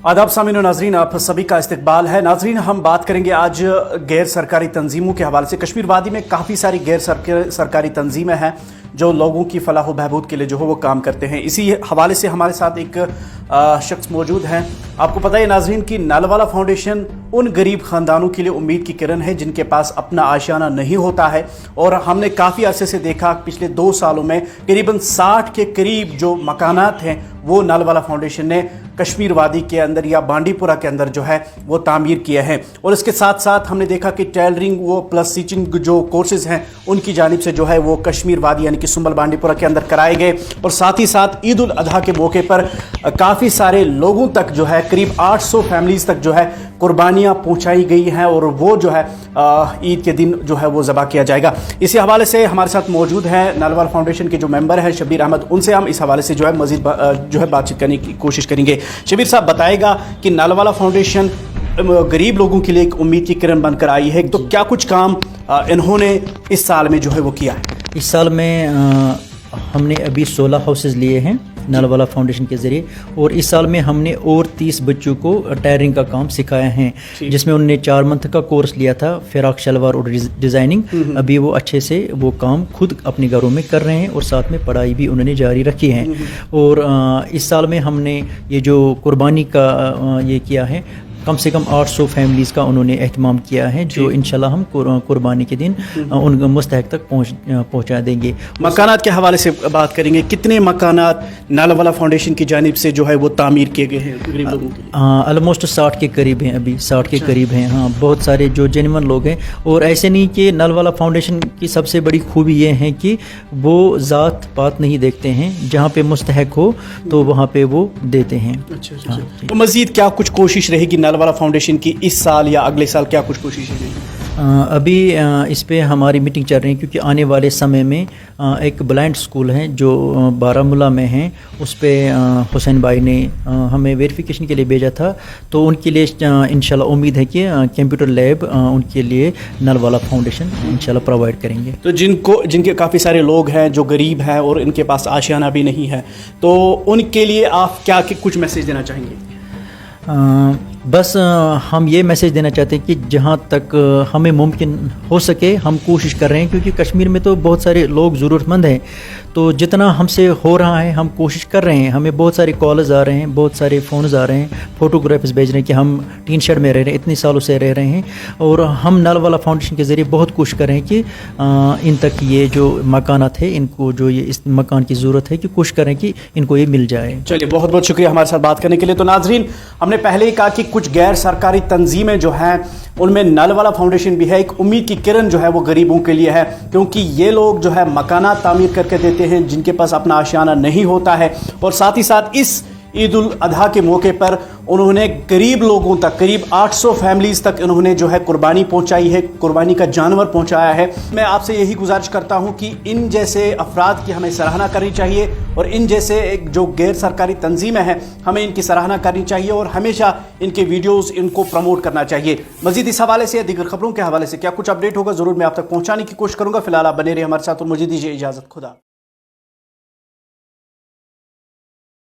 आदाब सामीन और नाजरीन, आप सभी का इस्तकबाल है। नाजरीन, हम बात करेंगे आज गैर सरकारी तंजीमों के हवाले से। कश्मीर वादी में काफ़ी सारी गैर सरकारी तंजीमें हैं जो लोगों की फलाह व बहबूद के लिए जो है वो काम करते हैं। इसी हवाले से हमारे साथ एक शख्स मौजूद हैं। आपको पता है नाजरीन कि नलवाला फाउंडेशन उन गरीब ख़ानदानों के लिए उम्मीद की किरण है जिनके पास अपना आशियाना नहीं होता है, और हमने काफ़ी अरसे से देखा पिछले 2 सालों में करीबन 60 के करीब जो मकानात हैं वो नलवाला फाउंडेशन ने कश्मीर वादी के अंदर या बांडीपुरा के अंदर जो है वो तामीर किए हैं। और इसके साथ साथ हमने देखा कि टेलरिंग वो प्लस स्टिचिंग जो कोर्सेज हैं उनकी जानिब से जो है वो कश्मीर वादी यानी कि सुंबल बांडीपुरा के अंदर कराए गए। और साथ ही साथ ईद उल अजहा के मौके पर काफ़ी सारे लोगों तक जो है करीब 800 फैमिलीज़ तक जो है कुर्बानियाँ पहुँचाई गई हैं, और वो जो है ईद के दिन जो है वो ज़बह किया जाएगा। इसी हवाले से हमारे साथ मौजूद हैं नलवाला फाउंडेशन के जो मेंबर हैं शबीर अहमद। उनसे हम इस हवाले से जो है मज़ीद जो है बातचीत करने की कोशिश करेंगे। शबीर साहब, बताएगा कि नलवाला फाउंडेशन गरीब लोगों के लिए एक उम्मीद की किरण बनकर आई है, तो क्या कुछ काम इन्होंने इस साल में जो है वो किया है? इस साल में हमने अभी 16 हाउसेज लिए हैं नलवाला फाउंडेशन के ज़रिए, और इस साल में हमने और 30 बच्चों को टायरिंग का काम सिखाया है, जिसमें उन्होंने 4 मंथ का कोर्स लिया था, फिराक शलवार और डिज़ाइनिंग। अभी वो अच्छे से वो काम खुद अपने घरों में कर रहे हैं और साथ में पढ़ाई भी उन्होंने जारी रखी है। और इस साल में हमने ये जो कुर्बानी का ये किया है, कम से कम 800 फैमिलीज़ का उन्होंने एहतमाम किया है, जो इंशाल्लाह हम कुर्बानी के दिन उन मुस्तहक तक पहुँचा देंगे। मकानात के हवाले से बात करेंगे, कितने मकानात नलवाला फाउंडेशन की जानिब से जो है वो तामीर किए गए हैं गरीब लोगों के? ऑलमोस्ट 60 के करीब हैं, अभी 60 के करीब हैं। हाँ, बहुत सारे जो जेन्युइन लोग हैं, और ऐसे नहीं कि नलवाला फाउंडेशन की सबसे बड़ी खूबी ये है कि वो ज़ात पात नहीं देखते हैं, जहाँ पे मुस्तहक हो तो वहाँ पे वो देते हैं। अच्छा। तो मज़ीद क्या कुछ कोशिश रहेगी नलवाला फाउंडेशन की इस साल या अगले साल, क्या कुछ कोशिश रहेगी? अभी इस पे हमारी मीटिंग चल रही है, क्योंकि आने वाले समय में एक ब्लाइंड स्कूल है जो बारामूला में है, उस पे हुसैन भाई ने हमें वेरिफिकेशन के लिए भेजा था, तो उनके लिए इंशाल्लाह उम्मीद है कि कंप्यूटर लैब उनके लिए नलवाला फाउंडेशन इंशाल्लाह प्रोवाइड करेंगे। तो जिनके काफ़ी सारे लोग हैं जो गरीब हैं और इनके पास आशियाना भी नहीं है, तो उनके लिए आप क्या कुछ मैसेज देना चाहेंगे? बस हम ये मैसेज देना चाहते हैं कि जहाँ तक हमें मुमकिन हो सके हम कोशिश कर रहे हैं, क्योंकि कश्मीर में तो बहुत सारे लोग ज़रूरतमंद हैं, तो जितना हमसे हो रहा है हम कोशिश कर रहे हैं। हमें बहुत सारे कॉल्स आ रहे हैं, बहुत सारे फ़ोन्स आ रहे हैं, फ़ोटोग्राफ्स भेज रहे हैं कि हम टीन शेड में रह रहे हैं, इतने सालों से रह रहे हैं, और हम नलवाला फाउंडेशन के ज़रिए बहुत कोशिश कर रहे हैं कि इन तक ये जो मकानात है, इनको जो ये इस मकान की ज़रूरत है, कि कोशिश करें कि इनको ये मिल जाए। चलिए, बहुत बहुत शुक्रिया हमारे साथ बात करने के लिए। तो नाजरीन, हमने पहले ही कहा कि कुछ गैर सरकारी तंजीमें जो हैं उनमें नलवाला फाउंडेशन भी है। एक उम्मीद की किरण जो है वो गरीबों के लिए है, क्योंकि ये लोग जो है मकानात तामीर करके देते हैं जिनके पास अपना आशियाना नहीं होता है। और साथ ही साथ इस ईद उल अजहा के मौके पर उन्होंने गरीब लोगों तक, करीब 800 फैमिलीज़ तक उन्होंने जो है कुर्बानी पहुंचाई है, कुर्बानी का जानवर पहुंचाया है। मैं आपसे यही गुजारिश करता हूं कि इन जैसे अफराद की हमें सराहना करनी चाहिए, और इन जैसे एक जो गैर सरकारी तंजीमें हैं हमें इनकी सराहना करनी चाहिए, और हमेशा इनके वीडियोज़ इनको प्रमोट करना चाहिए। मज़ीद इस हवाले से या दीगर खबरों के हवाले से क्या कुछ अपडेट होगा ज़रूर मैं आप तक पहुँचाने की कोशिश करूँगा। फिलहाल आप बने रहिए हमारे साथ और मुझे दीजिए इजाज़त। खुदा।